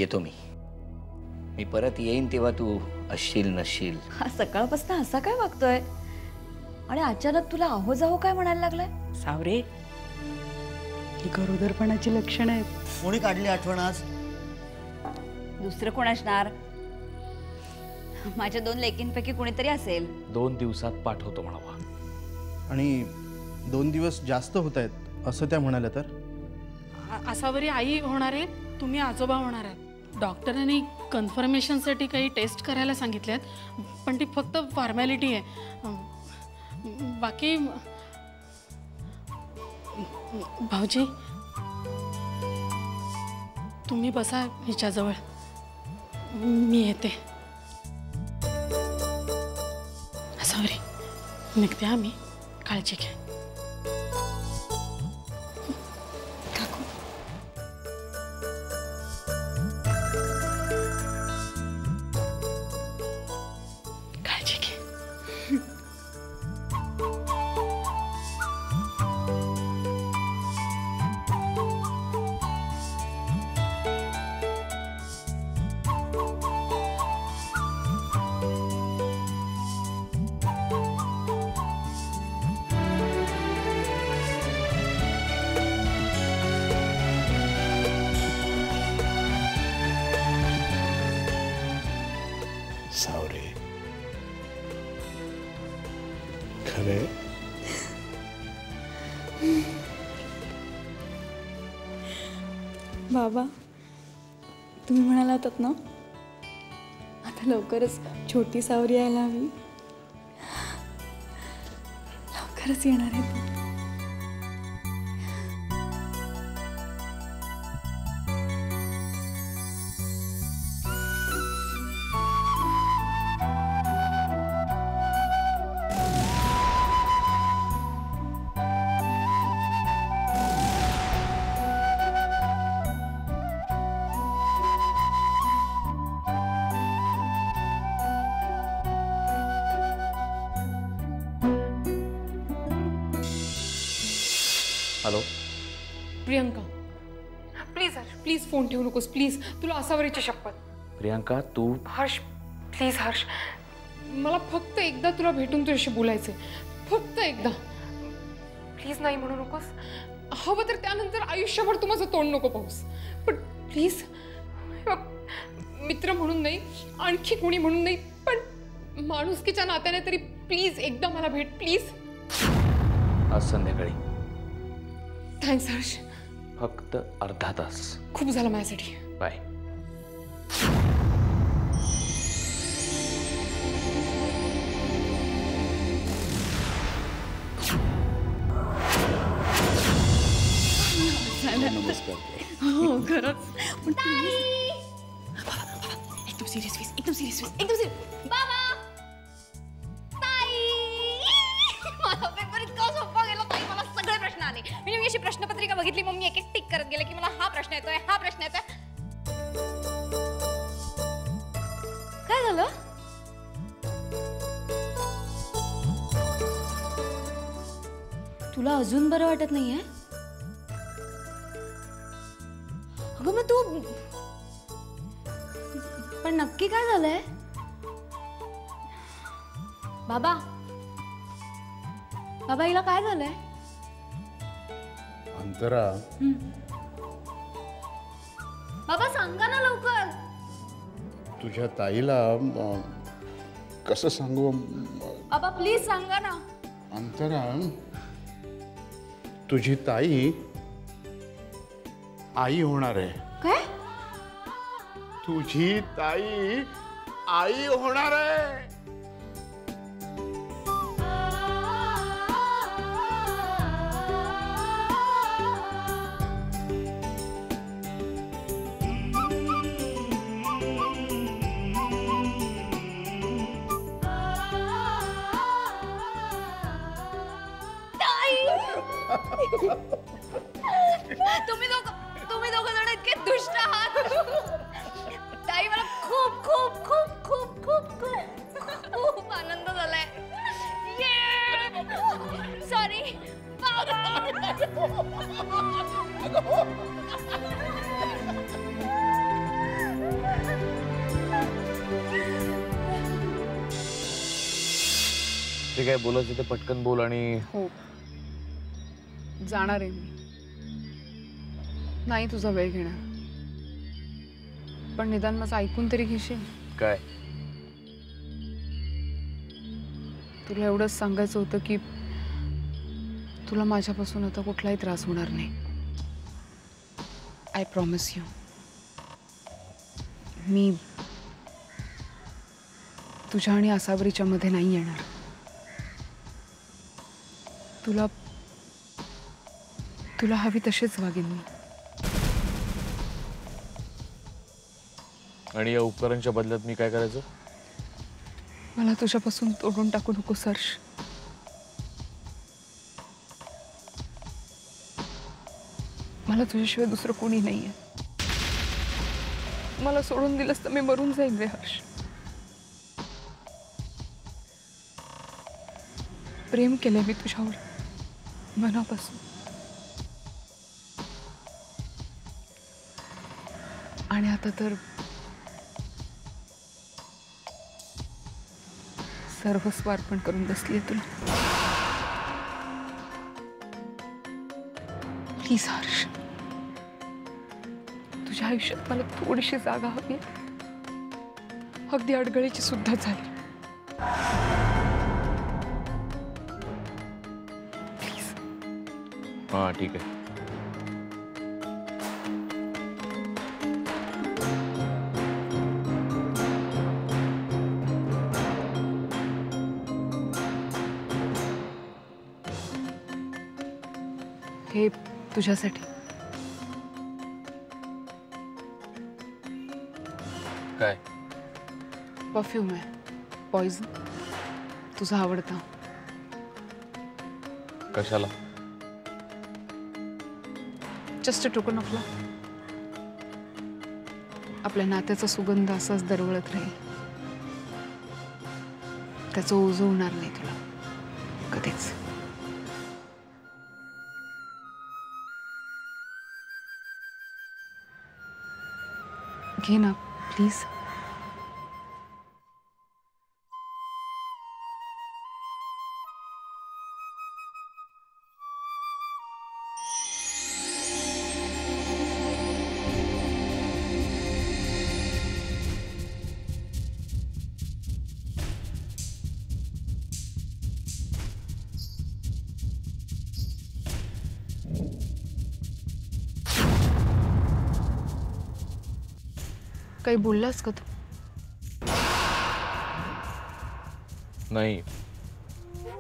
येतो मी परत येईन तेव्हा तू असशील नसशील. हा सकाळपासून असा काय वागतोय आणि अचानक तुला आहो जाहो काय म्हणायला लागलाय? सावरे, ही गरोदरपणाची लक्षणं आहेत. कोणी काढली आठवण आज? दुसरं कोण असणार? माझ्या 2 लेकींपैकी कोणीतरी असेल. 2 दिवसात पाठवतो म्हणावा. आणि 2 दिवस जास्त होत आहेत असं त्या म्हणाल्या तर? असावरी आई होणार आहे, तुम्ही आजोबा होणार आहात. डॉक्टरांनी कन्फर्मेशनसाठी काही टेस्ट करायला सांगितल्यात, पण ती फक्त फॉर्मॅलिटी आहे. बाकी भाऊजी, तुम्ही बसा हिच्याजवळ, मी येते. सॉरी, निघते आम्ही, काळजी घ्या. काळजी घे. सावरे, खरे बाबा, तुम्ही म्हणाला होतात ना आता लवकरच छोटी सावरी यायला हवी. लवकरच येणार आहे ती. Hello Priyanka, please Harsh, please phone ठेवू नकोस प्लीज. तुला असावरीची शपथ. प्रियंका तू. हर्ष प्लीज हर्ष, मला फक्त एकदा तुला भेटून तुझ्याशी बोलायचंय, फक्त एकदा. प्लीज नाही म्हणू नकोस. हवं तर त्यानंतर आयुष्यभर तू माझं तोंड नको पाहूस, पण प्लीज. मित्र म्हणून नाही, आणखी कोणी म्हणून नाही, पण माणुसकीच्या नात्याने तरी प्लीज एकदा मला भेट प्लीज. आज संध्याकाळी. थँक्स हर्ष. फक्त अर्धा तास. खूप झालं माझ्यासाठी. बाय. नमस्कार. हो खरंच. एकदम सिरियस फेस, एकदम सिरियस फेस, एकदम सिरियस. बाबा, ताई, माझा पेपर इतका सोपा गेला ताई, मला सगळे प्रश्न आले. म्हणजे मी अशी प्रश्नपत्रिका बघितली, मग मी एक एक टिक करत गेले की मला हा प्रश्न येतोय, हा प्रश्न येतोय. काय झालं? तुला अजून बरं वाटत नाहीये? अगं मग तू, पण नक्की काय झालंय? बाबा, बाबा हिला काय झालंय? अंतरा, बाबा सांगा ना लवकर. तुझ्या ताईला कसं सांगू? बाबा प्लीज सांगा ना. अंतरा, तुझी ताई आई होणार आहे. काय? तुझी ताई आई होणार आहे. तुम्ही दोघं जण इतके दुष्ट आहात. ताई मला खूप खूप खूप खूप खूप खूप ते काय बोलायचं ते पटकन बोल. आणि हो, जाणार आहे मी. नाही तुझा वेळ घेणार, पण निदान माझं ऐकून तरी घेशील. काय? तुला एवढंच सांगायचं होतं की तुला माझ्यापासून आता कुठलाही त्रास होणार नाही. I promise you. मी तुझ्या आणि आसावरीच्या मध्ये नाही येणार. तुला तुला हवी तशीच वागेन मी. आणि या उपकरणाच्या बदल्यात मी काय करायचं? मला तुझ्यापासून तोडून टाकू नको हर्ष. मला तुझ्याशिवाय दुसरं कोणी नाहीये. मला सोडून दिलंस तर मी मरून जाईन रे हर्ष. प्रेम केलंय मी तुझ्यावर मनापासून. आणि आता तर सर्वस्व अर्पण करून बसलीये तुला. प्लीज हर्ष, तुझ्या आयुष्यात मला थोडीशी जागा हवी. अगदी अडगळीची सुद्धा झाली. प्लीज. हां ठीक आहे. हे तुझ्यासाठी. काय? परफ्यूम आहे, पॉइझन. तुझा आवडता. कशाला? Just a token of love. आपल्या नात्याचा सुगंध असाच दरवळत राहील. त्याचं ओझं होणार नाही तुला कधीच. घे ना प्लीज. काही बोललास का तू? नाही,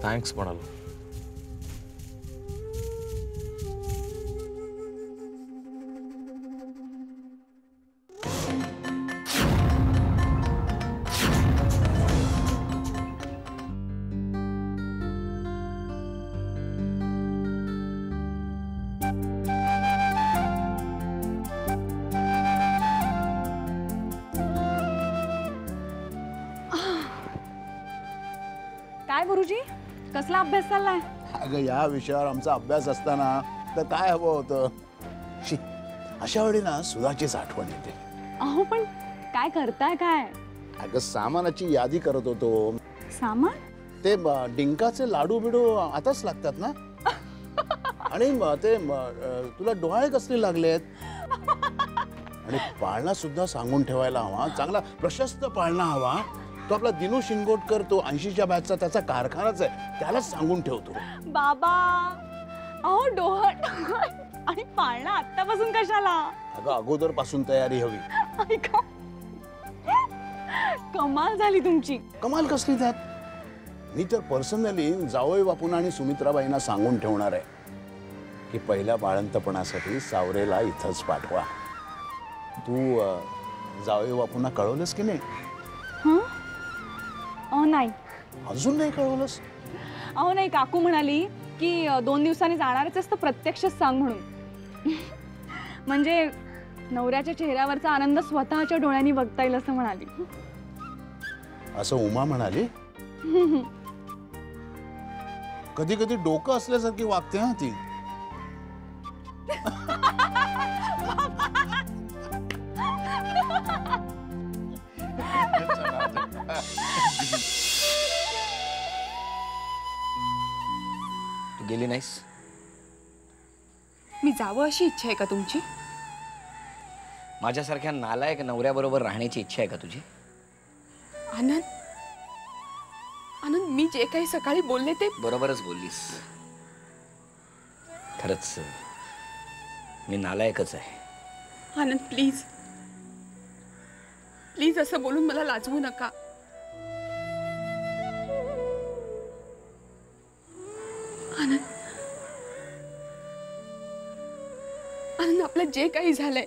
थँक्स म्हणालो. काय गुरुजी, कसला अभ्यास चाललाय? अगं या विषयावर आमचा अभ्यास असताना तर काय हवं होतं. शी, अशा वेळी ना सुधाचीच आठवण येते. अहो पण काय करताय काय? अगं सामानाची यादी करत होतो. सामान? ते डिंकाचे लाडू बिडू आताच लागतात ना. आणि ते तुला डोहाळे कसले लागलेत. आणि पाळणा सुद्धा सांगून ठेवायला हवा. चांगला प्रशस्त पाळणा हवा. तो आपला दिनू शिंगोटकर, तो 80च्या बॅचचा त्याचा कारखानाच आहे, त्यालाच सांगून ठेवतो. बाबा अहो डोहट आणि पाळणा आत्तापासून कशाला? अगं अगोदर पासून तयारी हवी. ऐका, कमाल झाली तुमची. कमाल कसली त्यात? मी तर पर्सनली जावई बापूंना आणि सुमित्राबाईंना सांगून ठेवणार आहे की पहिल्या बाळंतपणासाठी सावरेला इथंच पाठवा. तू जावई बापूंना कळवलंस की नाही? अहो नाही. अजून नाही कळवलंस? अहो नाही, काकू म्हणाली की 2 दिवसांनी जाणारच असतं, प्रत्यक्षच सांग म्हणून. म्हणजे नवऱ्याच्या चेहऱ्यावरचा आनंद स्वतःच्या डोळ्यांनी बघता येईल असं म्हणाली. असं उमा म्हणाली? कधी कधी डोकं असल्यासारखी वागते ना ती. गेली नाहीस? मी जावं अशी इच्छा आहे का तुमची? माझ्यासारख्या नालायक नवऱ्याबरोबर राहण्याची इच्छा आहे का तुझी? आनंद, आनंद, मी जे काही सकाळी बोलले ते बरोबरच बोललीस. खरंच मी नालायकच आहे. आनंद, प्लीज प्लीज असं बोलून मला लाजवू नका. आनंद, आनंद, आपलं जे काही झालंय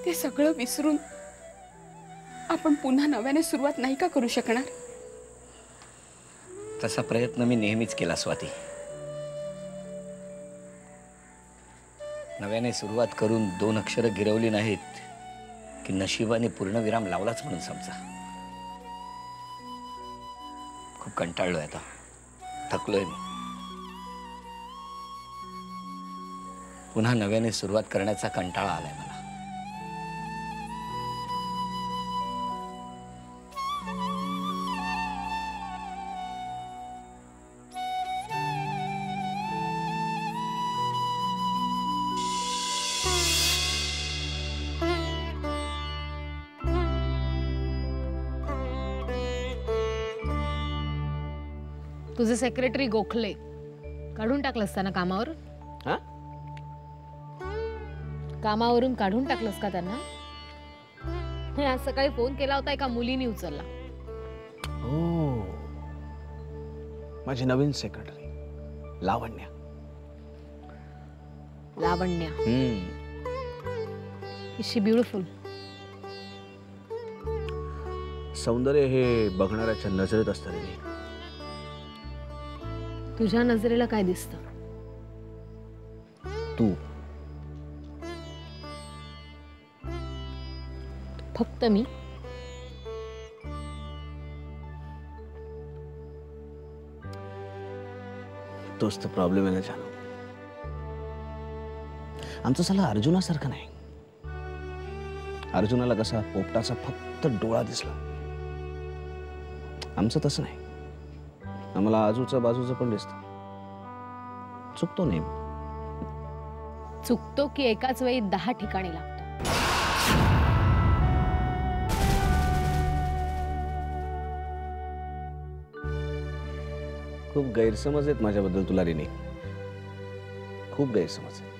ते सगळं विसरून आपण पुन्हा नव्याने सुरुवात नाही का करू शकणार? तसा प्रयत्न मी नेहमीच केला स्वाती. नव्याने सुरुवात करून 2 अक्षरं गिरवली नाहीत की नशिबाने पूर्णविराम लावलाच म्हणून समजा. खूप कंटाळलोय आता, थकलोय मी. पुन्हा नव्याने सुरुवात करण्याचा कंटाळा आलाय मला. तुझे सेक्रेटरी गोखले काढून टाकलंस त्यांना कामावर? हा? कामावरून काढून टाकलंस का त्यांना? आज सकाळी फोन केला होता, एका मुलीने उचलला. हो, माझी नवीन secretary Lavanya. Lavanya, is she beautiful? सौंदर्य हे बघणाऱ्याच्या नजरेत असतं रे. तुझ्या नजरेला काय दिसतं? तू. फक्त मी? तोच तर प्रॉब्लेम आहे ना जानू. आमचं साला अर्जुनासारखं नाही. अर्जुनाला कसा पोपटाचा फक्त डोळा दिसला, आमचं तसं नाही. आम्हाला आजूचं बाजूचं पण दिसतं. चुकतो नाही. चुकतो की एकाच वेळी 10 ठिकाणी लागतो. खूप गैरसमज आहेत माझ्याबद्दल तुला रिनी, खूप गैरसमज आहेत.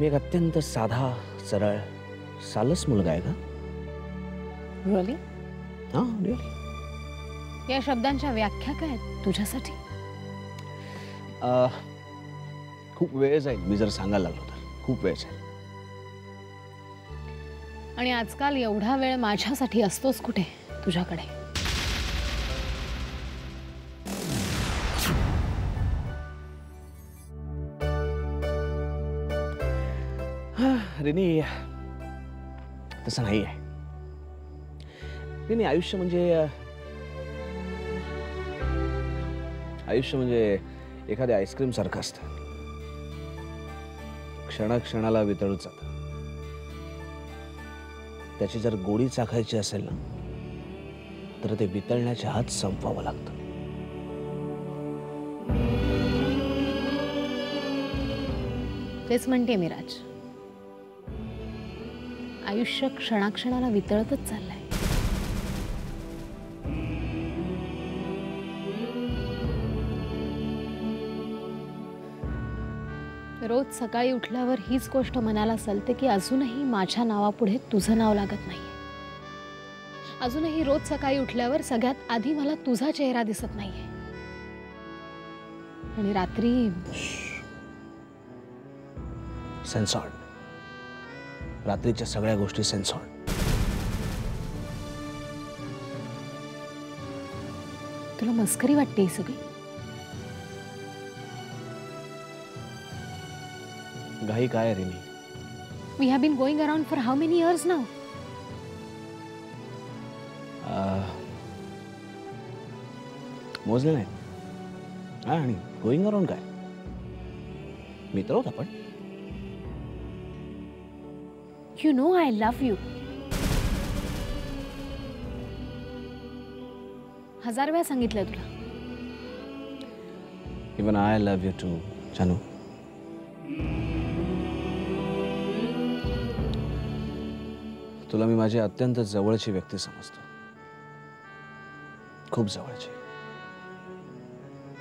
मी एक अत्यंत साधा सरळ सालस मुलगा आहे का? रिअली? हा, रिअली. या शब्दांच्या व्याख्या काय आहेत तुझ्यासाठी? खूप वेळ जाईल मी जर सांगायला लागलो तर. खूप वेळ जाईल. आणि आजकाल एवढा वेळ माझ्यासाठी असतोच कुठे तुझ्याकडे? रिनी, तसं नाही आहे. रिनी, आयुष्य म्हणजे एखाद्या आईस्क्रीम सारखं असतं. क्षणाक्षणाला वितळून जातं. त्याची जर गोडी चाखायची असेल ना, तर ते वितळण्याच्या आत संपवावं लागतं. तेच म्हणते मी राज, आयुष्य क्षणाक्षणाला वितळतच चाललंय. रोज सकाळी उठल्यावर हीच गोष्ट मनाला सलते की अजूनही माझ्या नावापुढे तुझं नाव लागत नाही. अजूनही रोज सकाळी उठल्यावर सगळ्यात आधी मला तुझा चेहरा दिसत नाहीये. आणि रात्री सेन्सॉर्ड. रात्रीच्या सगळ्या गोष्टी सेन्सॉर्ड. तुला मस्करी वाटते ही सगळी? घाई काय रे मी? We have been going around for how many years now? मोजले नाही. हा, आणि गोईंग अराउंड काय? मित्र होत आपण. You know I love you. 1000 वेळा सांगितलं तुला. Even I love you too जानू. तुला मी माझी अत्यंत जवळची व्यक्ती समजतो, खूप जवळची.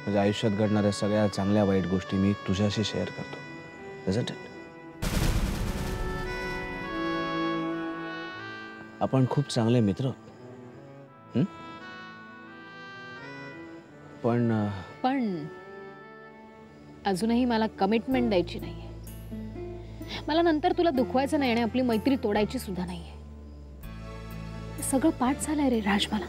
माझ्या आयुष्यात घडणाऱ्या सगळ्या चांगल्या वाईट गोष्टी मी तुझ्याशी शेअर करतो. Isn't it? आपण खूप चांगले मित्र आहोत. पण अजूनही मला कमिटमेंट द्यायची नाहीये. मला नंतर तुला दुखवायचं नाही आणि आपली मैत्री तोडायची सुद्धा नाहीये. सगळं पाठ झालंय रे राज मला.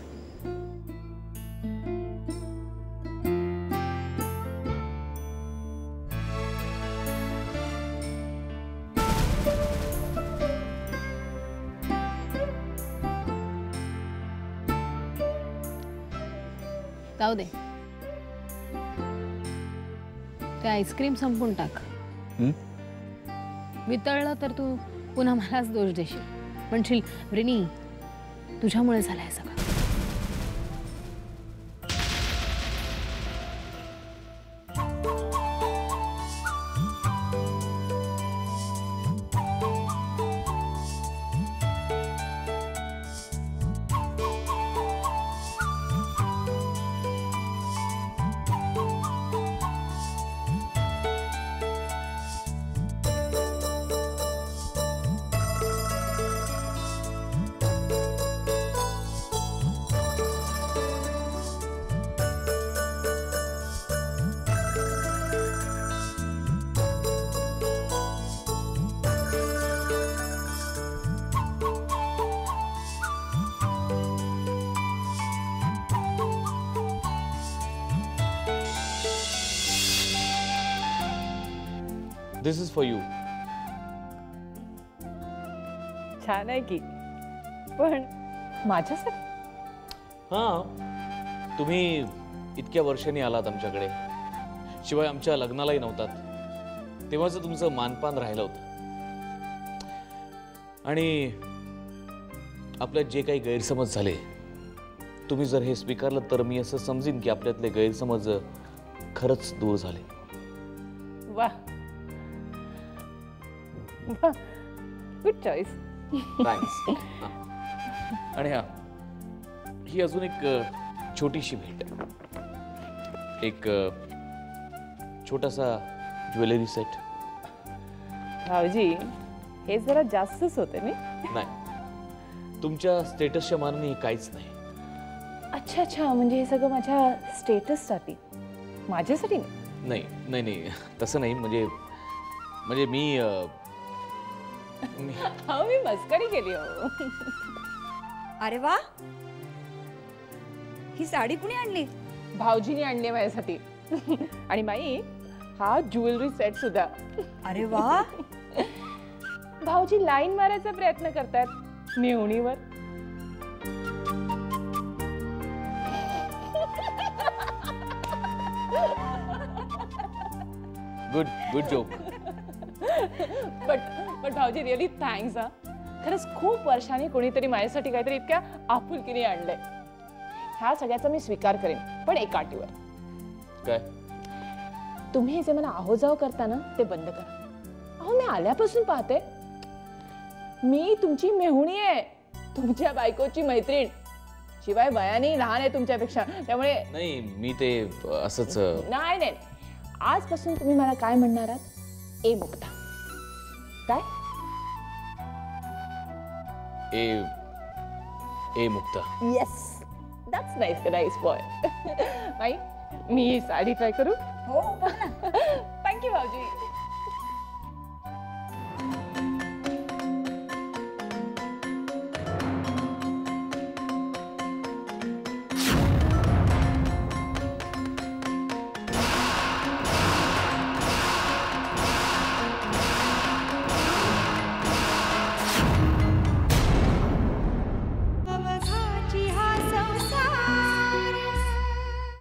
जाऊ दे, ते आईस्क्रीम संपून टाक. वितळलं तर तू पुन्हा मलाच दोष देशील. म्हणशील रिनी तुझ्यामुळे झालंय सगळं. दिस इज फॉर यू. छान आहे की, पण माझ्यासाठी? हां, तुम्ही इतक्या वर्षांनी आलात आमच्याकडे, शिवाय आमच्या लग्नालाही नव्हतात, तेव्हाचं तुमचं मानपान राहिलं होतं. आणि आपल्यात जे काही गैरसमज झाले, तुम्ही जर हे स्वीकारलं तर मी असं समजीन की आपल्यातले गैरसमज खरंच दूर झाले. वा, गुड चॉईस. थँक्स. आणि हा, ही अजून एक छोटीशी भेट आहे. एक छोटासा ज्वेलरी सेट. भाऊजी, हे जरा जास्तच होते नाही, तुमच्या स्टेटसच्या मानाने काहीच नाही. अच्छा अच्छा, म्हणजे हे सगळं माझ्या स्टेटससाठी, माझ्यासाठी नाही. नाही नाही, तसं नाही. म्हणजे मी मी मस्करी केली. हो. अरे वा, ही साडी कुणी आणली? भाऊजीने आणली माझ्यासाठी. आणि बाई, हा ज्वेलरी सेट सुद्धा. अरे वा. भाऊजी लाईन मारायचा प्रयत्न करतात मेहुणीवर. Good joke. बट भाऊजी, रिअली थँक्स. हा, खरंच खूप वर्षांनी कोणीतरी माझ्यासाठी काहीतरी इतक्या आपुलकीने आणलंय. ह्या सगळ्याचा मी स्वीकार करेन, पण एका अटीवर. काय? तुम्ही जे मला आहोजाव करता ना, ते बंद करा. अहो, मी आल्यापासून पाहते, मी तुमची मेहुणी आहे, तुमच्या बायकोची मैत्रीण. शिवाय वयाने लहान आहे तुमच्यापेक्षा, त्यामुळे नाही, मी ते असंच. नाही नाही, आजपासून तुम्ही मला काय म्हणणार आहात? ए मुक्ता. काय? ए Mukta. Yes, that's nice boy. बाई, मी ही साडी ट्राय करू? हो. थँक्यू भाऊजी.